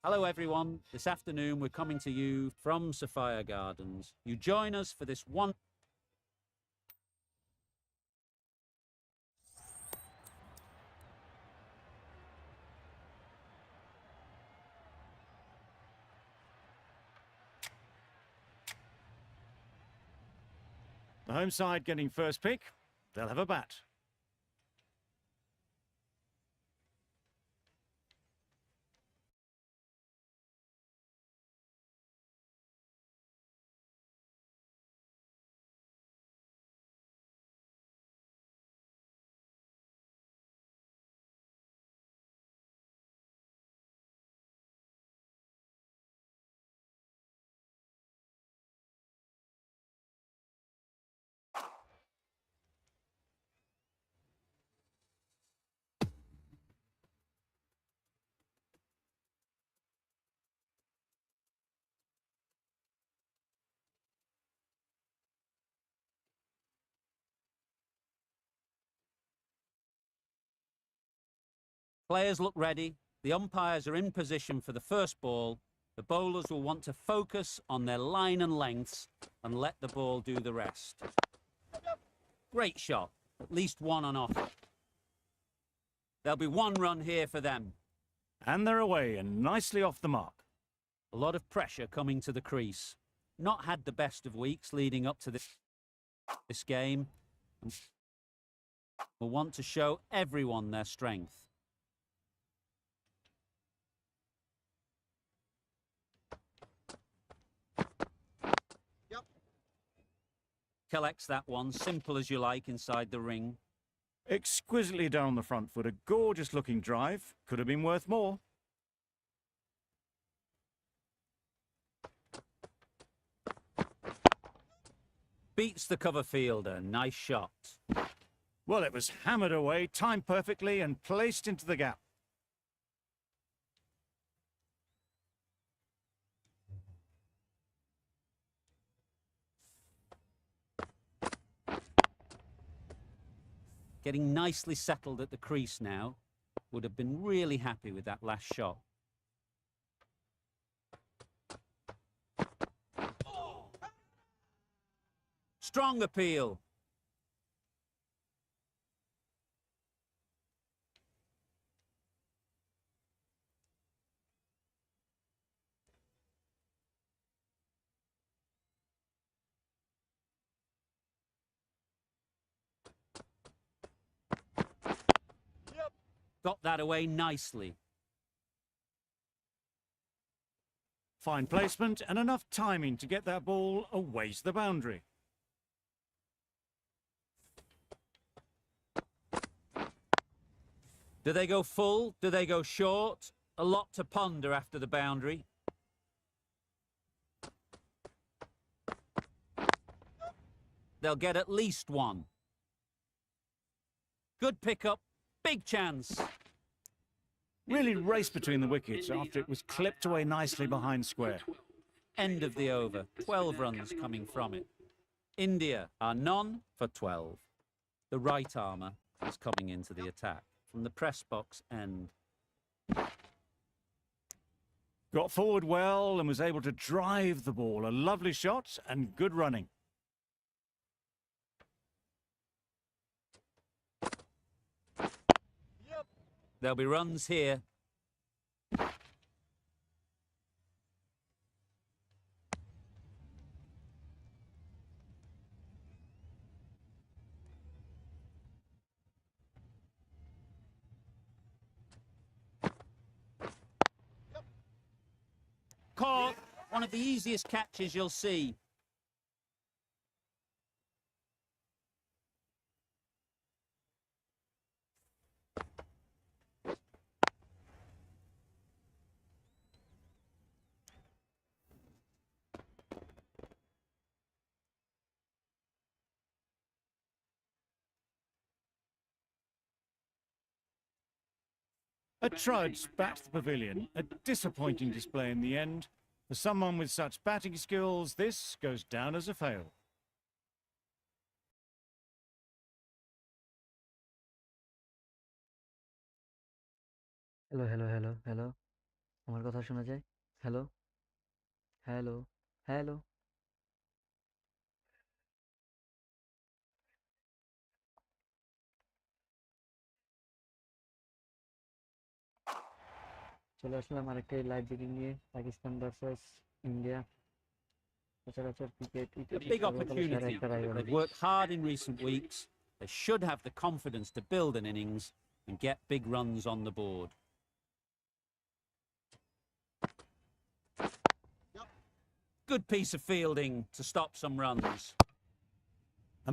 Hello everyone, this afternoon we're coming to you from Sophia Gardens. You join us for this one... The home side getting first pick. They'll have a bat. Players look ready, the umpires are in position for the first ball, the bowlers will want to focus on their line and lengths and let the ball do the rest. Great shot, at least one on offer. There'll be one run here for them. And they're away and nicely off the mark. A lot of pressure coming to the crease. Not had the best of weeks leading up to this game. Will want to show everyone their strength. Yep. Collects that one, simple as you like, inside the ring. Exquisitely done on the front foot. A gorgeous looking drive. Could have been worth more. Beats the cover fielder. Nice shot. Well, it was hammered away, timed perfectly and placed into the gap. Getting nicely settled at the crease now. Would have been really happy with that last shot. Strong appeal. Yep. Got that away nicely. Fine placement and enough timing to get that ball away to the boundary. Do they go full? Do they go short? A lot to ponder after the boundary. They'll get at least one. Good pickup. Big chance. Really raced between the wickets after it was clipped away nicely behind square. End of the over. 12 runs coming from it. India are none for 12. The right armour is coming into the attack from the press box end. Got forward well and was able to drive the ball. A lovely shot and good running. Yep. There'll be runs here. Caught. One of the easiest catches you'll see. A trudge back to the pavilion. A disappointing display in the end. For someone with such batting skills, this goes down as a fail. Hello, hello, hello, hello. আমার কথা শোনা যায়? Hello, hello, hello. চলে আসলাম আরেকটা live breaking নিয়ে, Pakistan versus India. সচরাচর cricket A big সর্বকালের সেরা opportunity. একটা rivalry. They've worked hard in recent weeks. They should have the confidence to build an innings and get big runs on the board. Good piece of fielding to stop some runs.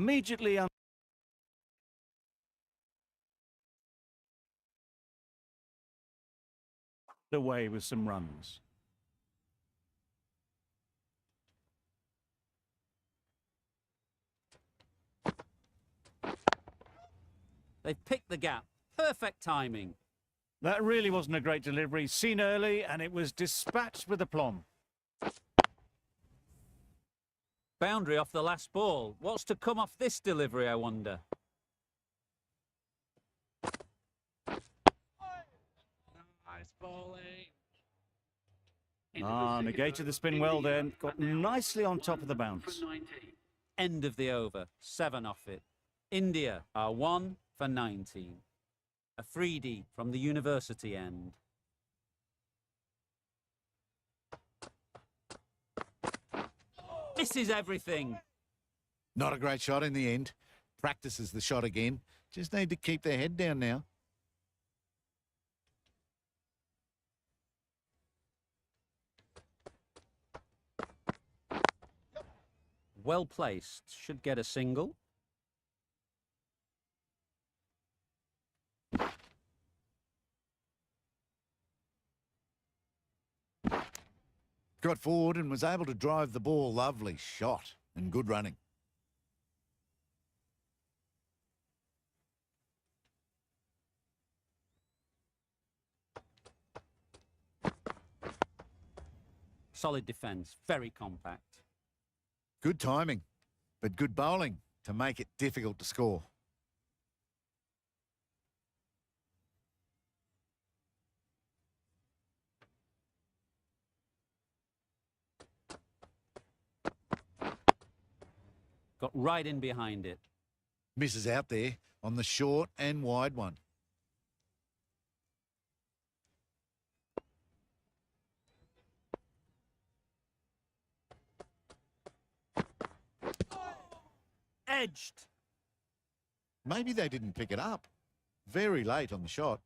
Immediately away with some runs. They've picked the gap. Perfect timing. That really wasn't a great delivery. Seen early, and it was dispatched with aplomb. Boundary off the last ball. What's to come off this delivery, I wonder? Nice bowling. Negated the spin well then. Got nicely on top of the bounce. End of the over. 7 off it. India are 1 for 19. A 3D from the university end. Misses everything. Not a great shot in the end. Practices the shot again. Just need to keep their head down now. Well placed. Should get a single. Got forward and was able to drive the ball. Lovely shot and good running. Solid defence. Very compact. Good timing, but good bowling to make it difficult to score. Got right in behind it. Misses out there on the short and wide one. Edged. Maybe they didn't pick it up. Very late on the shot.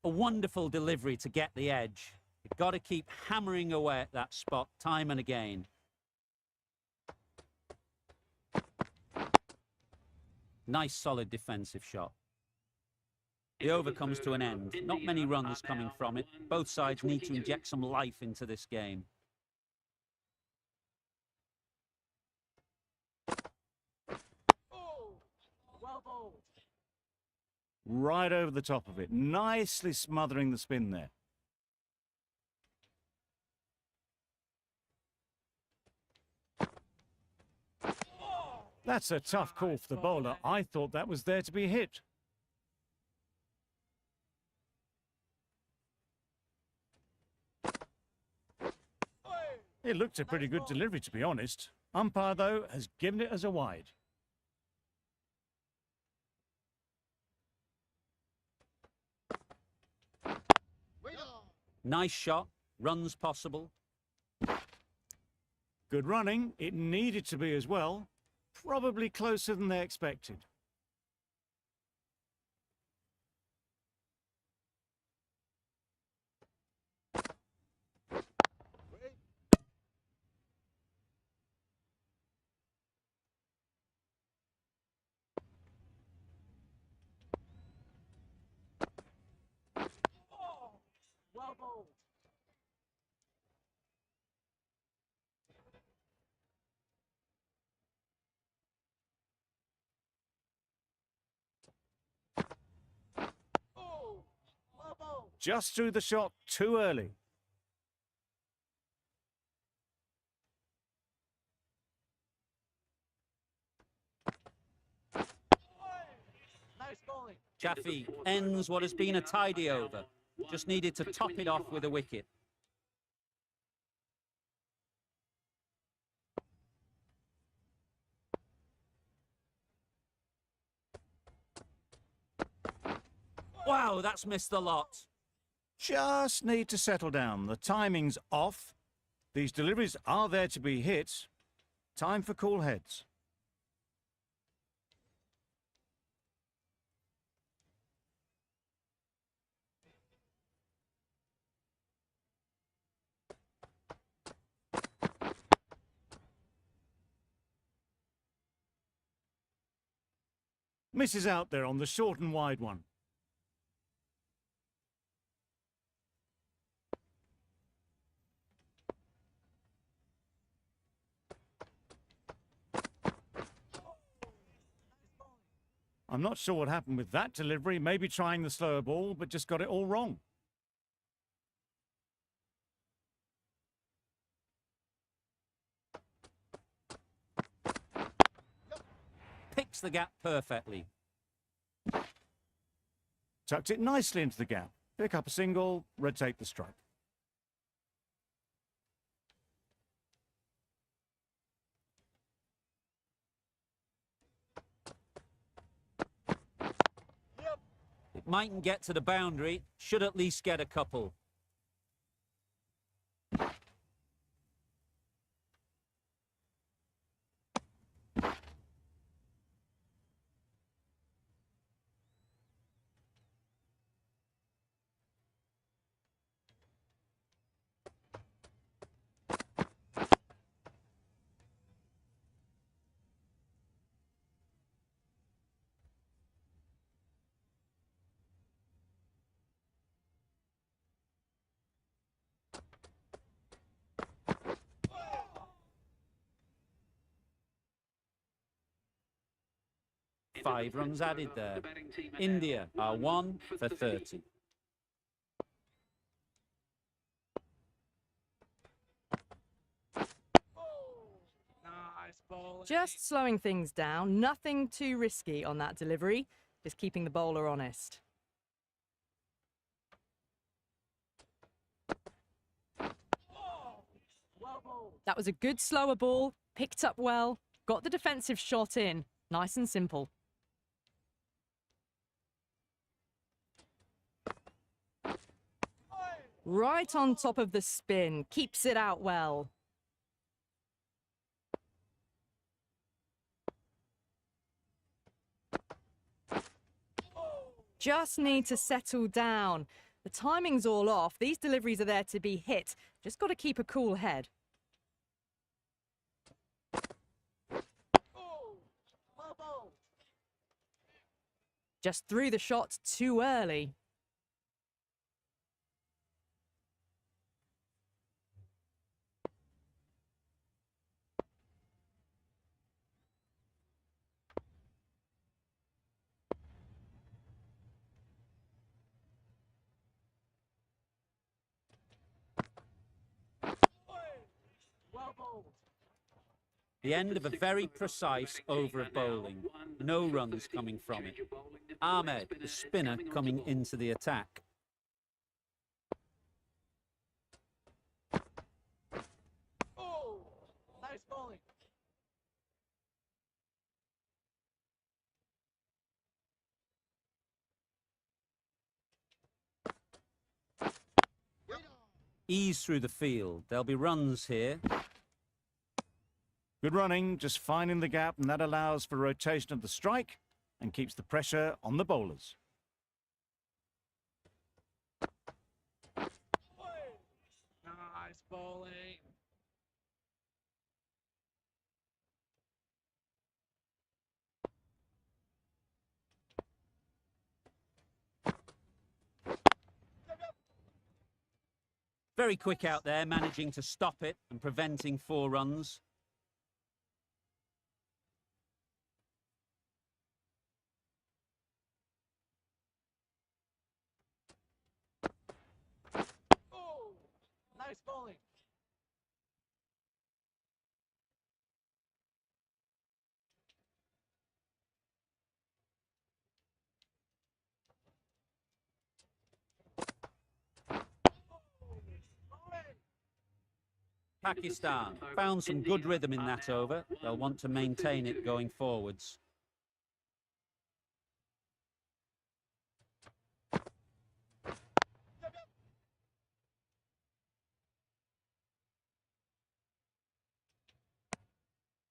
A wonderful delivery to get the edge. You've got to keep hammering away at that spot time and again. Nice solid defensive shot. The over comes to an end. Not many runs coming from it. Both sides need to inject some life into this game. Right over the top of it. Nicely smothering the spin there. That's a tough call for the bowler. I thought that was there to be hit. It looked a pretty good delivery, to be honest. Umpire, though, has given it as a wide. Nice shot. Runs possible. Good running. It needed to be as well. Probably closer than they expected. Well bowled. Just threw the shot too early. Nice bowling. Chaffee ends what has been a tidy over. Just needed to top it off with a wicket. Wow, that's missed the lot. Just need to settle down. The timing's off. These deliveries are there to be hit. Time for cool heads. Misses out there on the short and wide one. I'm not sure what happened with that delivery. Maybe trying the slower ball, but just got it all wrong. Picks the gap perfectly. Tucked it nicely into the gap. Pick up a single, rotate the strike. It mightn't get to the boundary, should at least get a couple. Five runs added there. India are 1 for 30. Nice bowling. Just slowing things down, nothing too risky on that delivery, just keeping the bowler honest. That was a good slower ball, picked up well, got the defensive shot in, nice and simple. Right on top of the spin, keeps it out well. Just need to settle down. The timing's all off. These deliveries are there to be hit. Just got to keep a cool head. Just threw the shot too early. The end of a very precise over of bowling. No runs coming from it. Ahmed, the spinner, coming into the attack. Nice bowling. Ease through the field. There'll be runs here. Good running, just finding the gap, and that allows for rotation of the strike and keeps the pressure on the bowlers. Nice bowling. Very quick out there, managing to stop it and preventing 4 runs. Nice bowling. Pakistan found some good rhythm in that over. They'll want to maintain it going forwards.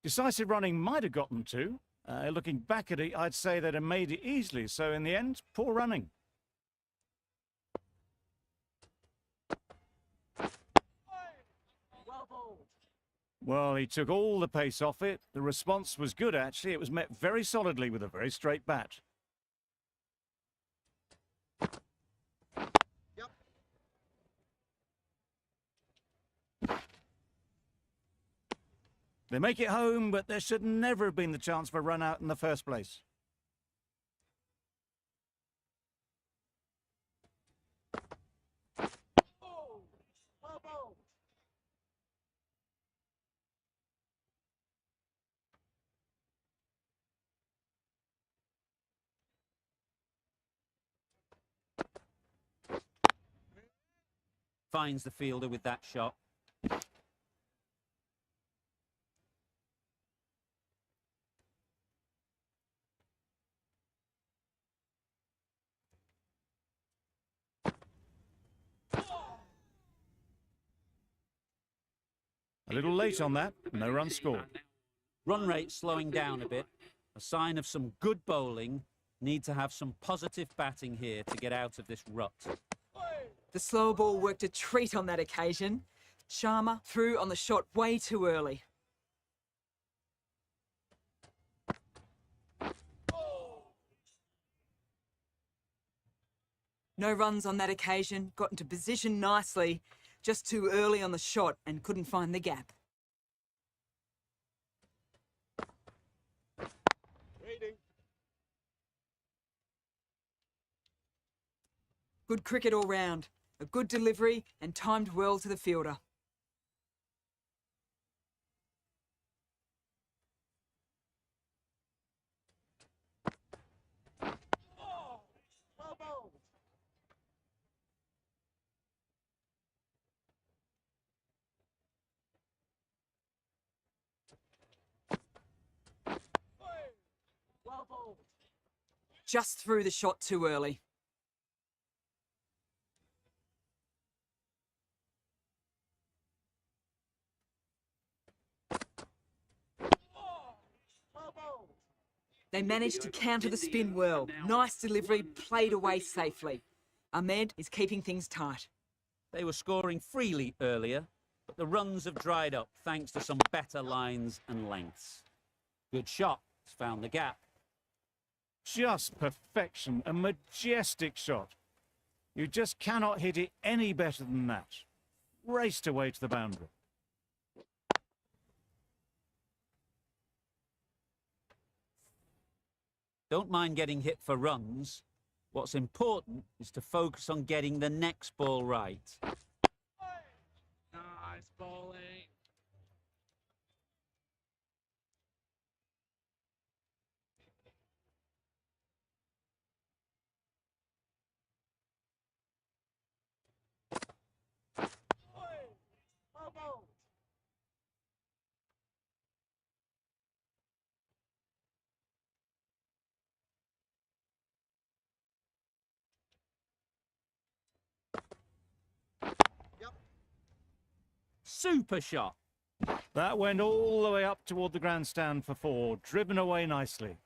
Decisive running might have gotten two. Looking back at it, I'd say they'd have made it easily. So in the end, poor running. Well bowled. Well, he took all the pace off it. The response was good, actually. It was met very solidly with a very straight bat. Yep. They make it home, but there should never have been the chance for a run out in the first place. Oh, well bowled. Finds the fielder with that shot. A little late on that. No run scored. Run rate slowing down a bit. A sign of some good bowling. Need to have some positive batting here to get out of this rut. The slower ball worked a treat on that occasion. Sharma threw on the shot way too early. No runs on that occasion, got into position nicely, just too early on the shot and couldn't find the gap. Waiting. Good cricket all round. A good delivery and timed well to the fielder. Well bowled. Well bowled. Just threw the shot too early. Well bowled. They managed to counter the spin well. Nice delivery, played away safely. Ahmed is keeping things tight. They were scoring freely earlier, but the runs have dried up thanks to some better lines and lengths. Good shot. It's found the gap. Just perfection. A majestic shot. You just cannot hit it any better than that. Raced away to the boundary. Don't mind getting hit for runs. What's important is to focus on getting the next ball right. Nice bowling. Well bowled. Yep. Super shot. That went all the way up toward the grandstand for four, driven away nicely.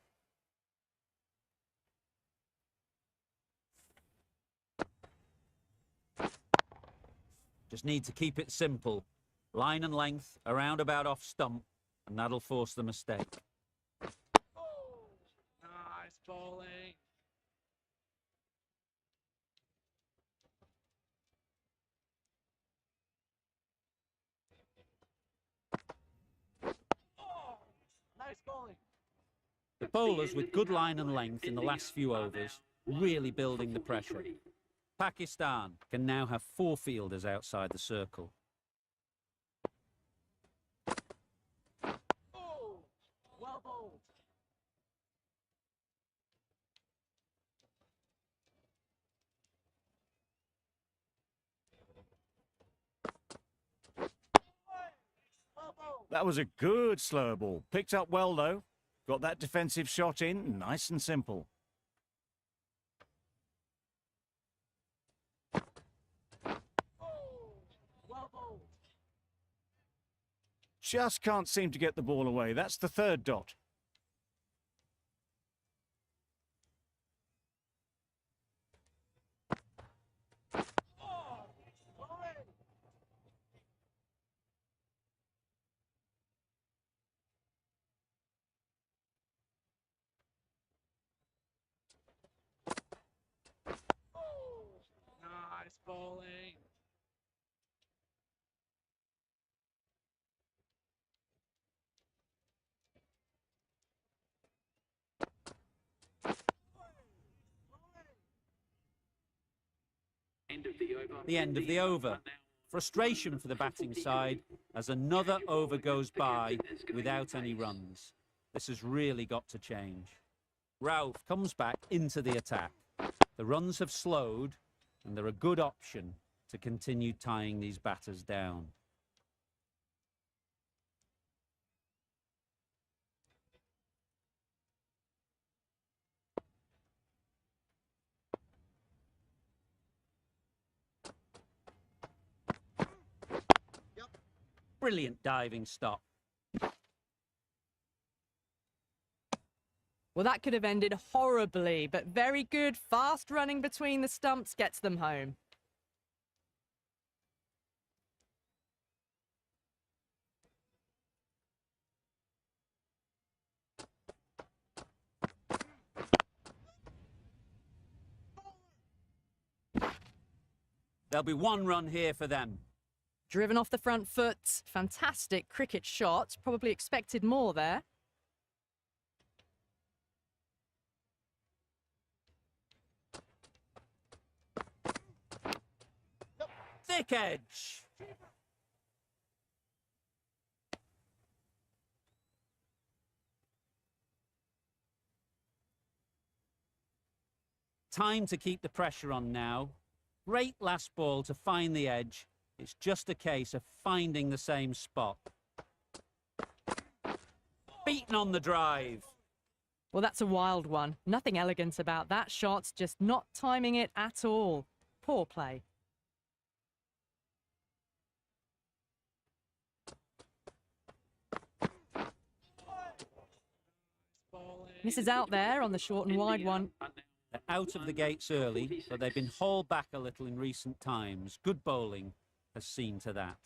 Just need to keep it simple. Line and length, around about off stump, and that'll force the mistake. Nice bowling. Nice bowling. The bowlers with good line and length in the last few overs, really building the pressure. Pakistan can now have 4 fielders outside the circle. Well bowled. That was a good slow ball. Picked up well, though. Got that defensive shot in, nice and simple. Well bowled. Just can't seem to get the ball away. That's the third dot. Bowling. Nice bowling. The end of the over. Frustration for the batting side as another over goes by without any runs. This has really got to change. Ralph comes back into the attack. The runs have slowed and they're a good option to continue tying these batters down. Brilliant diving stop. Well, that could have ended horribly, but very good. Fast running between the stumps gets them home. There'll be one run here for them. Driven off the front foot. Fantastic cricket shot. Probably expected more there. Thick edge. Time to keep the pressure on now. Great last ball to find the edge. It's just a case of finding the same spot. Beaten on the drive. Well, that's a wild one. Nothing elegant about that shot, just not timing it at all. Poor play. Misses out there on the short and wide one. They're out of the gates early, but they've been hauled back a little in recent times. Good bowling has seen to that.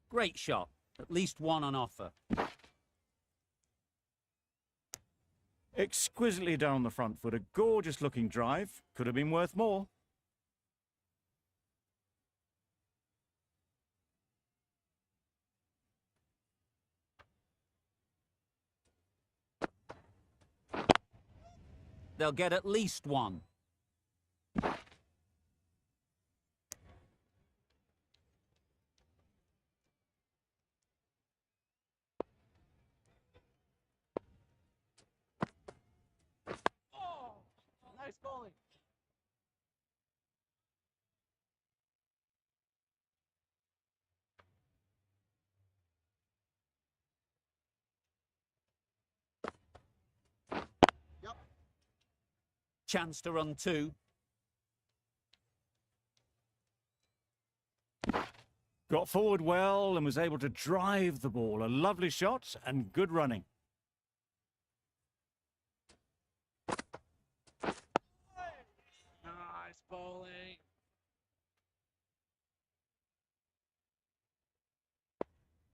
Great shot. At least one on offer. Exquisitely done on the front foot. A gorgeous looking drive. Could have been worth more. They'll get at least one. Nice bowling. Chance to run two. Got forward well and was able to drive the ball. A lovely shot and good running.